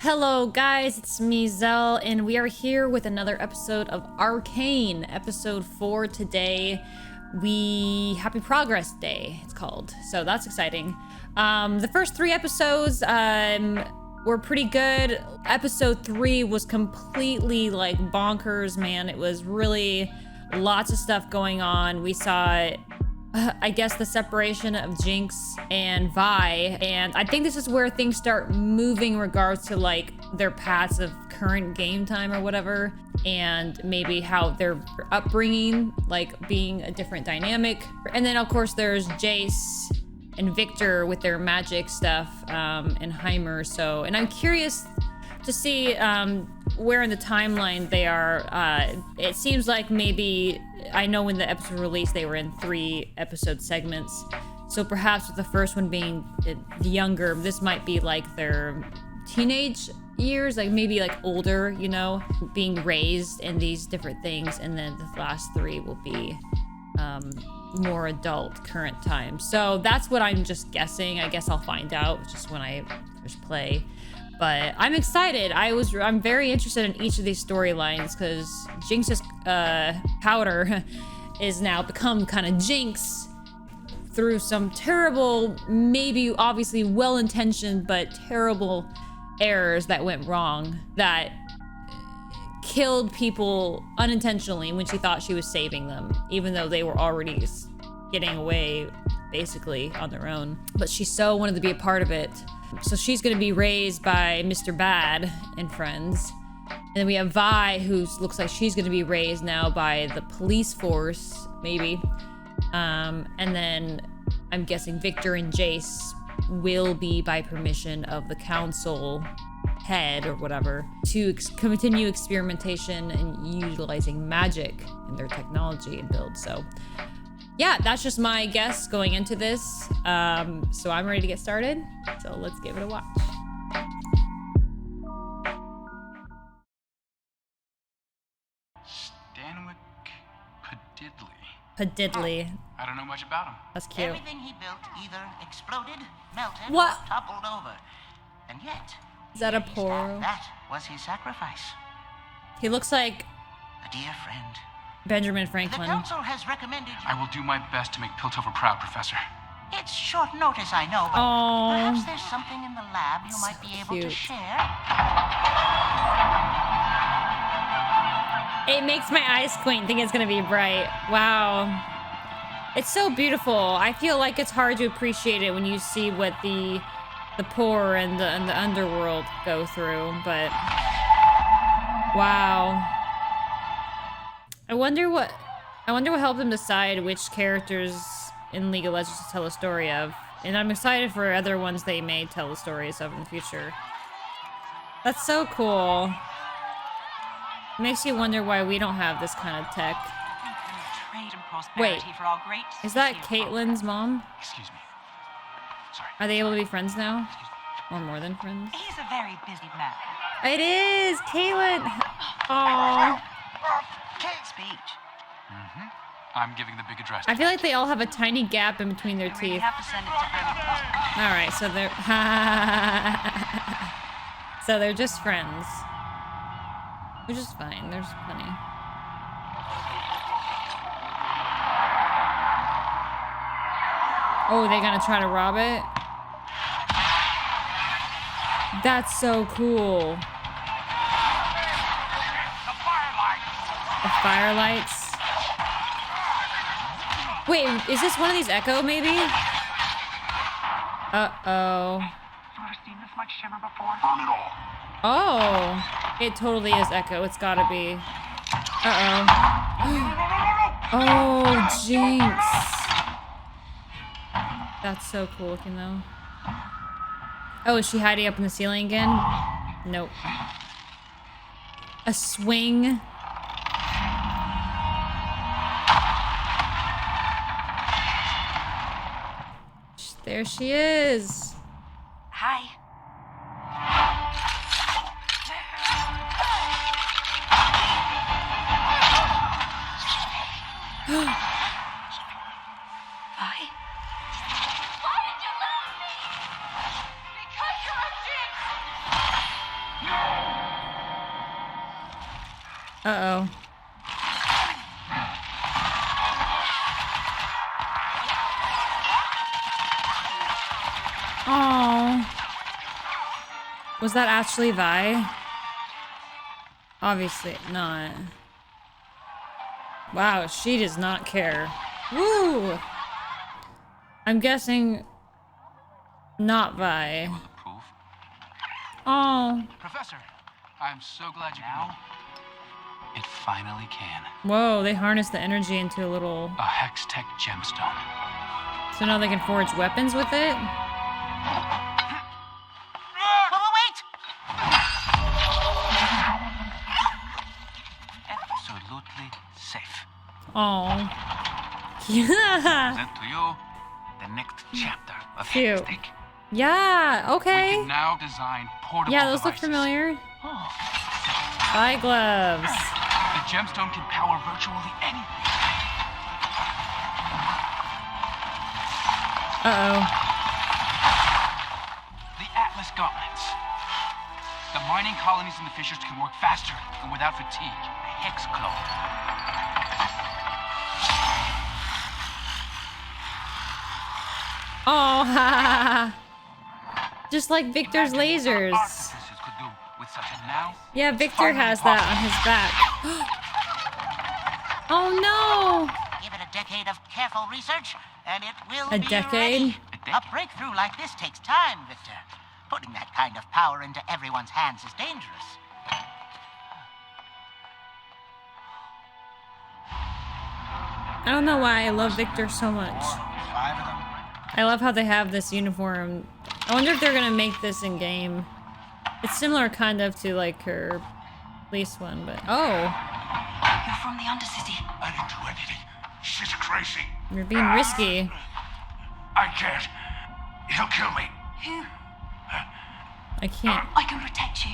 Hello guys, it's me Zell, and we are here with another episode of Arcane, episode 4 today. Happy Progress Day, it's called, so that's exciting. The first 3 episodes were pretty good. Episode 3 was completely like bonkers, man. It was really lots of stuff going on. We saw I guess the separation of Jinx and Vi, and I think this is where things start moving in regards to like their paths of current game time or whatever, and maybe how their upbringing like being a different dynamic. And then of course there's Jayce and Victor with their magic stuff, and Heimer. So, and I'm curious to see where in the timeline they are. It seems like maybe, I know when the episode released they were in 3 episode segments, so perhaps with the first one being younger, this might be like their teenage years, like maybe like older, you know, being raised in these different things, and then the last 3 will be more adult current time. So that's what I'm just guessing. I guess I'll find out just when I first play. But I'm excited. I'm very interested in each of these storylines, because Jinx's powder is now become kind of Jinx through some terrible, maybe obviously well-intentioned, but terrible errors that went wrong that killed people unintentionally when she thought she was saving them, even though they were already getting away basically on their own. But she so wanted to be a part of it. So she's gonna be raised by Mr. Bad and friends. And then we have Vi, who looks like she's gonna be raised now by the police force, maybe. And then I'm guessing Victor and Jayce will be by permission of the council head or whatever to continue experimentation and utilizing magic in their technology and build. So yeah, that's just my guess going into this. So I'm ready to get started. So let's give it a watch. Stanwick Padidley. Padidley. I don't know much about him. That's cute. Everything he built either exploded, melted, What? or toppled over. And yet, Is that a he Poro? that was his sacrifice. He looks like A dear friend. Benjamin The Franklin. council has recommended you. I will do my best to make Piltover proud, Professor. It's short notice, I know, but Aw. perhaps there's something in the lab you might be able to cute. share. It makes my eyes squint, think it's gonna be bright. Wow. It's so beautiful. I feel like it's hard to appreciate it when you see what the poor and the underworld go through, but wow. I wonder what helped them decide which characters in League of Legends to tell a story of. And I'm excited for other ones they may tell the stories of in the future. That's so cool. Makes you wonder why we don't have this kind of tech. Wait, is that Caitlyn's mom? Excuse me. Sorry. Are they able to be friends now? Or more than friends? He's a very busy man. It is! Caitlyn! Aww. Speech. Mm-hmm. I'm giving the big address. I feel like they all have a tiny gap in between their You really teeth. have to send it to him. Alright, so they're... So they're just friends. Which is fine, there's plenty. Oh, they gonna try to rob it? That's so cool. The firelights. Wait, is this one of these Echo, maybe? Uh-oh. Ever seen this much shimmer before? Oh, it totally is Echo. It's gotta be. Uh-oh. Oh, Jinx. That's so cool looking, though. Oh, is she hiding up in the ceiling again? Nope. A swing. There she is. Hi. Vi? Why did you love me? Because you're a Jinx! Uh-oh. Oh. Was that actually Vi? Obviously not. Wow, she does not care. Woo! I'm guessing not Vi. Will approve? Oh. Professor, I'm so glad you now. It finally can. Whoa, they harness the energy into a little... A Hex Tech gemstone. So now they can forge weapons with it? Wait! Absolutely safe. Oh. Yeah. Present to you the next chapter of Cute. Hex Tech. Yeah, We okay. can now design portable Yeah, those look devices. familiar. Bye, gloves. The gemstone can power virtually anything. Uh-oh. The Atlas gauntlets. The mining colonies in the fissures can work faster and without fatigue. The Hex Clone. Oh, ha. Just like Victor's Imagine what lasers. artificers could do with such a now. Yeah, Victor has that on his back. Oh no! Give it a decade of careful research, and it will A be decade? ready. A breakthrough like this takes time, Victor. Putting that kind of power into everyone's hands is dangerous. I don't know why I love Victor so much. 5 of them. I love how they have this uniform. I wonder if they're gonna make this in game. It's similar kind of to like her police one, but oh, You're from the Undercity. I didn't do anything. She's crazy. you're being risky. I can't. He'll kill me. Who? I can't. I can protect you.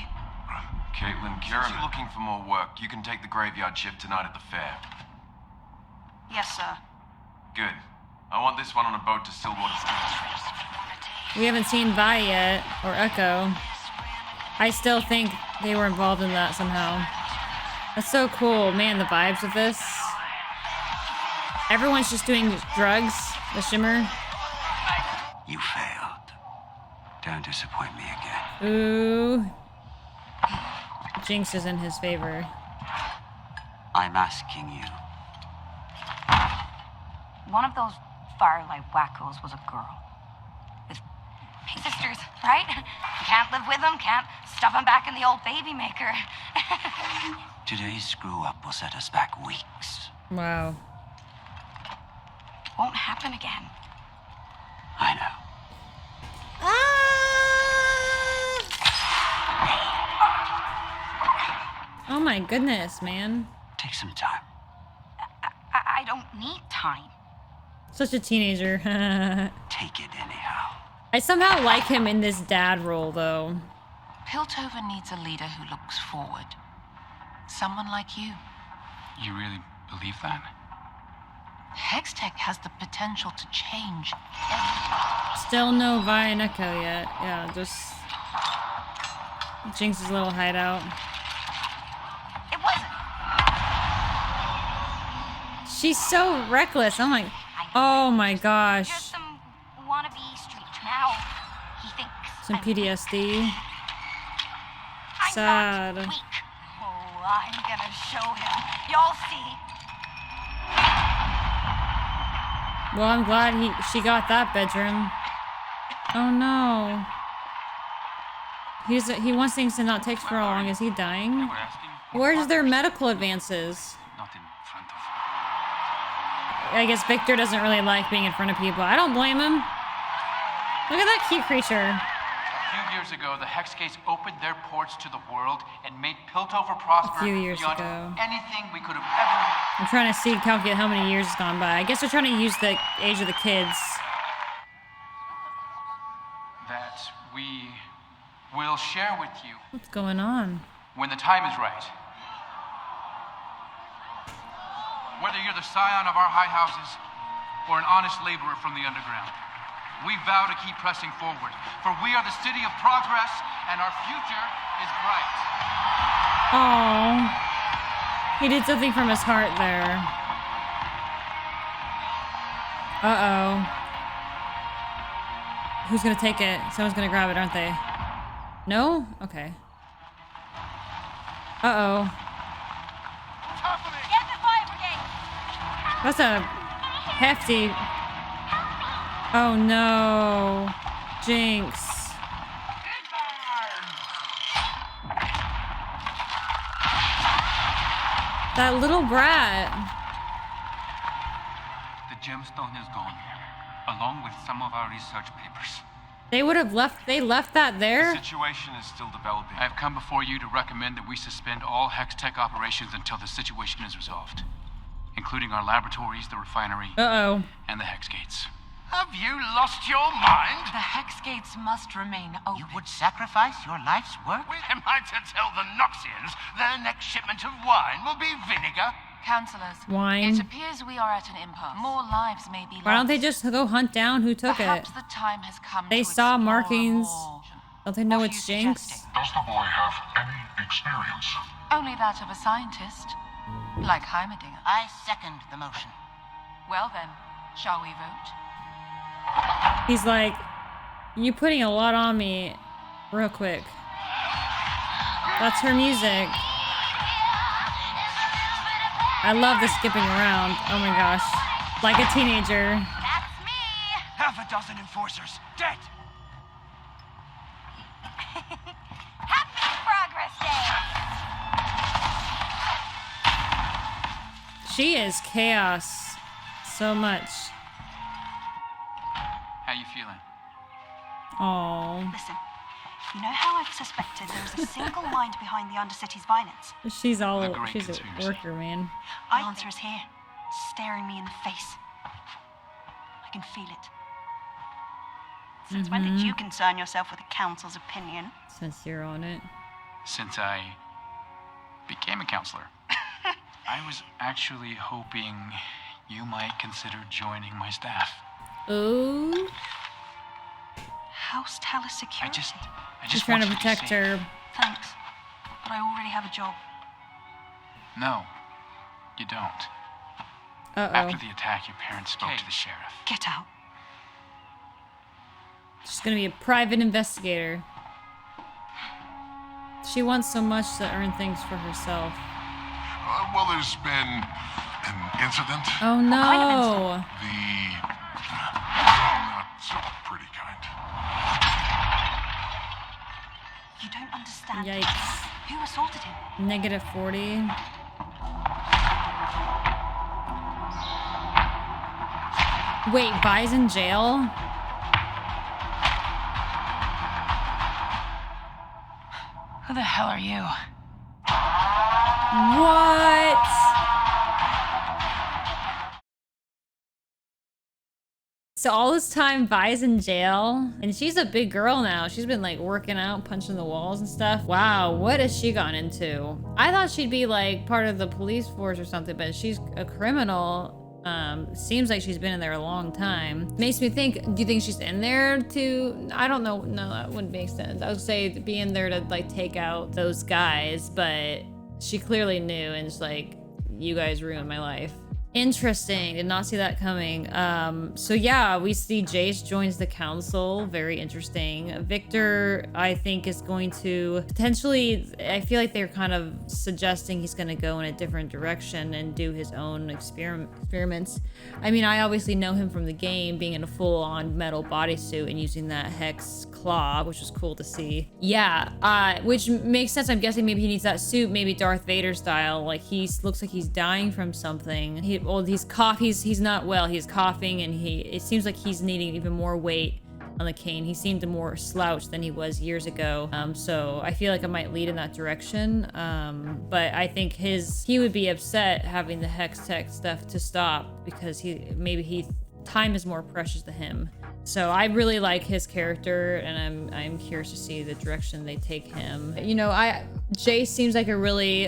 Caitlyn, Kieran looking for more work. You can take the graveyard shift tonight at the fair. Yes, sir. Good. I want this one on a boat to Stillwater Studios. We haven't seen Vi yet, or Echo. I still think they were involved in that somehow. That's so cool. Man, the vibes of this. Everyone's just doing drugs, the shimmer. You failed. Don't disappoint me again. Ooh. Jinx is in his favor. I'm asking you. One of those firelight wackos was a girl. With sisters, right? You can't live with them, can't stuff them back in the old baby maker. Today's screw up will set us back weeks. Wow. Won't happen again. I know. Oh my goodness, man. Take some time. I don't need time. Such a teenager. Take it anyhow. I somehow like him in this dad role, though. Piltover needs a leader who looks forward. Someone like you. You really believe that? Hextech has the potential to change. Still no Vi and Echo yet. Yeah, just Jinx's little hideout. It wasn't. She's so reckless. Oh my Just gosh. some wannabe street. Now he thinks Some I'm PTSD. I'm Sad. not weak. Oh, I'm gonna show him. Y'all see. Well, I'm glad she got that bedroom. Oh no. He wants things to not take for long. Is he dying? We're asking for Where's their partners, medical advances? not in front of. I guess Victor doesn't really like being in front of people. I don't blame him. Look at that cute creature. A few years ago, the Hex Gates opened their ports to the world and made Piltover prosper A few years beyond ago. anything we could have ever. I'm trying to calculate how many years has gone by. I guess they're trying to use the age of the kids. That we will share with you What's going on? when the time is right. Whether you're the scion of our high houses or an honest laborer from the underground, We vow to keep pressing forward, for we are the city of progress, and our future is bright. Oh, he did something from his heart there. Uh-oh. Who's gonna take it? Someone's gonna grab it, aren't they? No? Okay. Uh-oh. Get the fire brigade! That's a hefty... Oh no. Jinx. That little brat. The gemstone is gone, along with some of our research papers. They left that The there? situation is still developing. I have come before you to recommend that we suspend all Hex Tech operations until the situation is resolved, including our laboratories, the refinery, Uh-oh. and the Hex Gates. Have you lost your mind? The hex gates must remain open. You would sacrifice your life's work? Am I to tell the Noxians their next shipment of wine will be vinegar? Councillors, Wine. it appears we are at an impasse. More lives may be lost. Why don't they just go hunt down who took Perhaps it? the time has come They to saw explore markings. more. Don't they know What are it's you Jinx? suggesting? Does the boy have any experience? Only that of a scientist, like Heimerdinger. I second the motion. Well then, shall we vote? He's like, you putting a lot on me real quick. That's her music. I love the skipping around. Oh my gosh. Like a teenager. That's me! Half a dozen enforcers, dead! Happy Progress Day! She is chaos. So much. How you feeling? Oh, Listen, you know how I've suspected there is a single mind behind the Undercity's violence? she's The all, great she's a conspiracy. worker, man. The answer is here, staring me in the face. I can feel it. Since when did you concern yourself with the council's opinion? Since you're on it. Since I became a counselor, I was actually hoping you might consider joining my staff. Ooh. House Teller Security. I She's just trying to want you protect be safe. her. Thanks, but I already have a job. No, you don't. Uh-oh. After the attack, your parents spoke to the sheriff. Get out. She's gonna be a private investigator. She wants so much to earn things for herself. Well, there's been an incident. Oh no. Not so pretty kind. You don't understand. Yikes. Who assaulted him? -40. Wait, Vi's in jail? Who the hell are you? What? So all this time, Vi's in jail, and she's a big girl now. She's been like working out, punching the walls and stuff. Wow, what has she gone into? I thought she'd be like part of the police force or something, but she's a criminal. Seems like she's been in there a long time. Makes me think, do you think she's in there to, I don't know. No, that wouldn't make sense. I would say to be in there to like take out those guys, but she clearly knew and it's like, you guys ruined my life. Interesting, did not see that coming. So yeah, we see Jayce joins the council, very interesting. Victor, I think, is going to potentially, I feel like they're kind of suggesting he's gonna go in a different direction and do his own experiments. I mean, I obviously know him from the game, being in a full-on metal bodysuit and using that Hex claw, which was cool to see. Yeah, which makes sense. I'm guessing maybe he needs that suit, maybe Darth Vader style. Like looks like he's dying from something. He's not well. He's coughing, and it seems like he's needing even more weight on the cane. He seemed more slouched than he was years ago. So I feel like it might lead in that direction. But I think he would be upset having the Hex Tech stuff to stop because he time is more precious to him. So I really like his character, and I'm curious to see the direction they take him. You know, Jayce seems like a really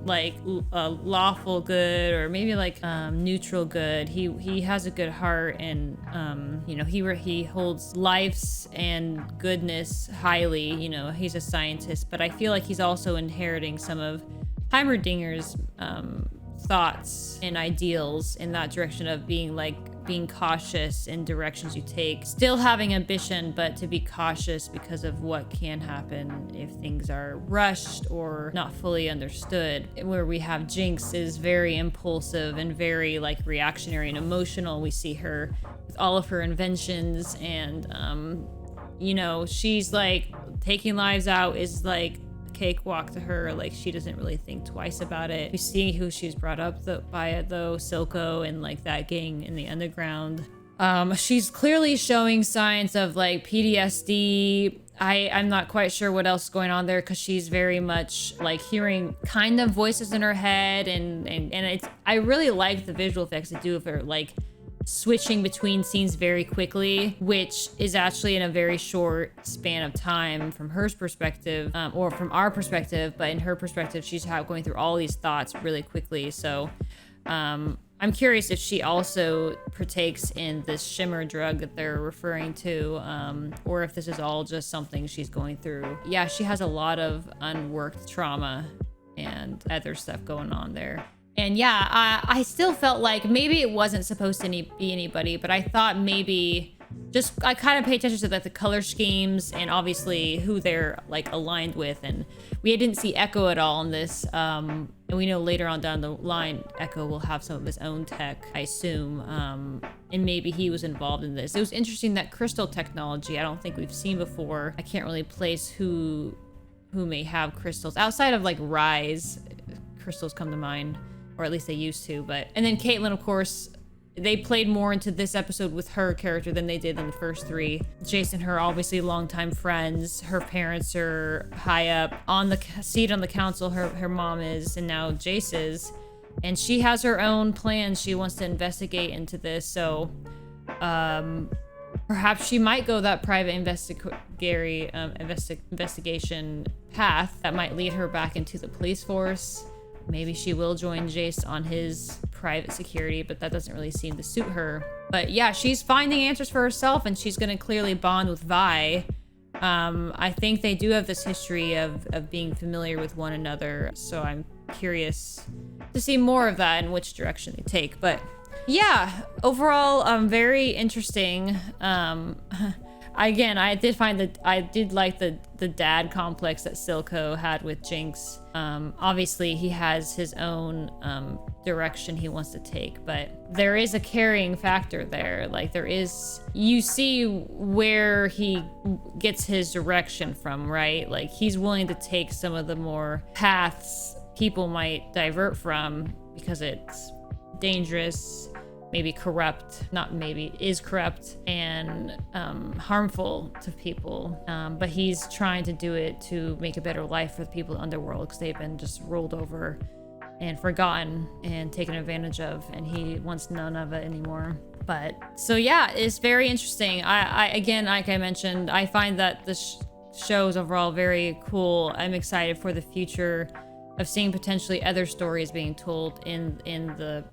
like lawful good, or maybe like neutral good. He has a good heart, and you know, he holds life's and goodness highly. You know, he's a scientist, but I feel like he's also inheriting some of Heimerdinger's thoughts and ideals in that direction of being cautious in directions you take, still having ambition, but to be cautious because of what can happen if things are rushed or not fully understood. Where we have Jinx is very impulsive and very like reactionary and emotional. We see her with all of her inventions, and you know, she's like taking lives out is like cakewalk to her. Like, she doesn't really think twice about it. We see who she's brought up by it though, Silco and like that gang in the underground. She's clearly showing signs of like PTSD. I'm not quite sure what else is going on there, because she's very much like hearing kind of voices in her head, and I really like the visual effects they do of her like switching between scenes very quickly, which is actually in a very short span of time from her perspective, or from our perspective, but in her perspective, she's going through all these thoughts really quickly. So I'm curious if she also partakes in this shimmer drug that they're referring to, or if this is all just something she's going through. Yeah, she has a lot of unworked trauma and other stuff going on there. And yeah, I still felt like maybe it wasn't supposed to be anybody, but I thought maybe I kind of pay attention to like the color schemes and obviously who they're like aligned with. And we didn't see Echo at all in this. And we know later on down the line, Echo will have some of his own tech, I assume. And maybe he was involved in this. It was interesting that crystal technology, I don't think we've seen before. I can't really place who may have crystals outside of like Rise. Crystals come to mind. Or at least they used to, and then Caitlyn, of course, they played more into this episode with her character than they did in the first three. Jayce and her, obviously longtime friends. Her parents are high up on the seat on the council. Her mom is, and now Jayce is. And she has her own plans. She wants to investigate into this. So perhaps she might go that private investigation path that might lead her back into the police force. Maybe she will join Jayce on his private security, but that doesn't really seem to suit her. But yeah, she's finding answers for herself, and she's going to clearly bond with Vi. I think they do have this history of being familiar with one another, so I'm curious to see more of that and which direction they take. But yeah, overall, very interesting. Again, I did like the dad complex that Silco had with Jinx. Obviously, he has his own direction he wants to take, but there is a carrying factor there. Like, you see where he gets his direction from, right? Like, he's willing to take some of the more paths people might divert from because it's dangerous, maybe corrupt, is corrupt and harmful to people. But he's trying to do it to make a better life for the people in the underworld, because they've been just rolled over and forgotten and taken advantage of, and he wants none of it anymore. But so yeah, it's very interesting. I again, like I mentioned, I find that the show is overall very cool. I'm excited for the future of seeing potentially other stories being told in the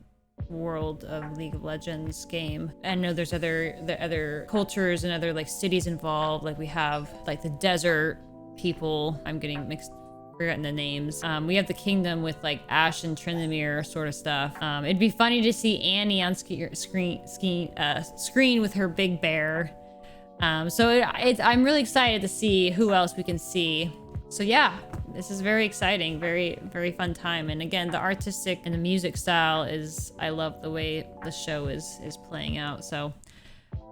world of League of Legends game. I know there's other cultures and other like cities involved. Like, we have like the desert people. I'm getting forgetting the names. We have the kingdom with like Ashe and Tryndamere sort of stuff. It'd be funny to see Annie on screen with her big bear. So I'm really excited to see who else we can see. So yeah, this is very exciting, very, very fun time. And again, the artistic and the music style I love the way the show is playing out. So,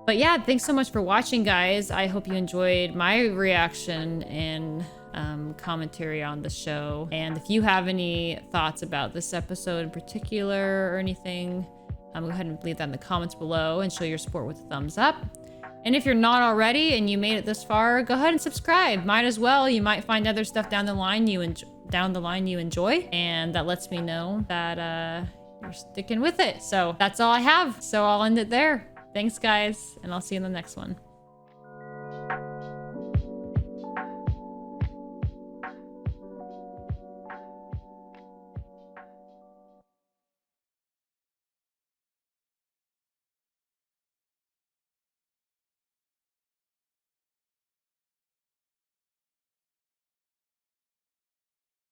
but yeah, thanks so much for watching, guys. I hope you enjoyed my reaction and commentary on the show. And if you have any thoughts about this episode in particular or anything, go ahead and leave that in the comments below and show your support with a thumbs up. And if you're not already and you made it this far, go ahead and subscribe. Might as well. You might find other stuff down the line you enjoy, and that lets me know that you're sticking with it. So that's all I have. So I'll end it there. Thanks, guys, and I'll see you in the next one.